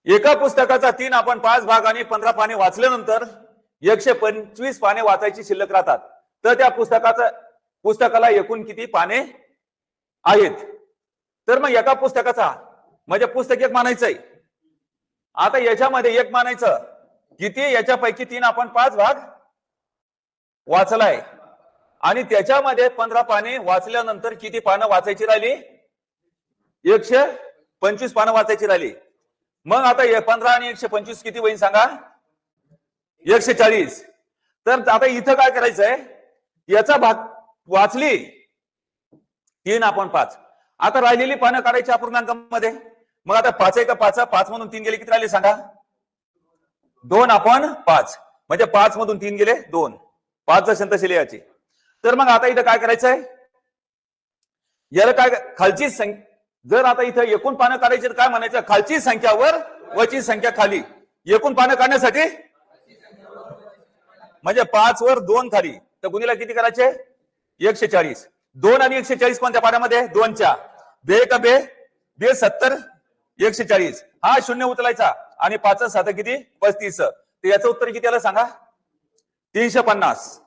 एका पुस्तकाचा 3 आपण 5 भाग आणि 15 पाने वाचल्यानंतर 125 पाने वाचायची शिल्लक राहतात. तर त्या पुस्तकाला एकूण किती पाने आहेत? तर मग एका पुस्तकाचा म्हणजे पुस्तक एक मानायचंय. आता याच्यामध्ये एक मानायचं किती, याच्यापैकी 3 आपण 5 भाग वाचलाय आणि त्याच्यामध्ये 15 पाने वाचल्यानंतर किती पानं वाचायची राहिली? 125 पानं वाचायची राहिली. मग आता 15 आणि 125 किती होईल सांगा? 140. तर आता इथं काय करायचंय, याचा भाग वाचली 3 आपण 5. आता राहिलेली पानं काढायची अपूर्णांकामध्ये. मग आता 5 आहे का 5? 5 मधून 3 गेले किती राहिले सांगा? 2 आपण 5 म्हणजे 5 मधून 3 गेले 2. 5 जसे तसे लिहायचे. तर मग आता इथं काय करायचंय, याला काय खालची संख्या, जर आता इथं एकूण पानं काढायची तर काय म्हणायचं? खालची संख्या वर, वरची संख्या खाली. एकूण पानं काढण्यासाठी म्हणजे 5 वर 2 खाली, तर गुणीला किती करायचे? 140. 2 आणि 140 कोणत्या पाण्यामध्ये? 2च्या. बे का बे? बे 70 140. हा शून्य उचलायचा आणि 5 7 किती? 35. तर याचं उत्तर किती आलं सांगा? 350.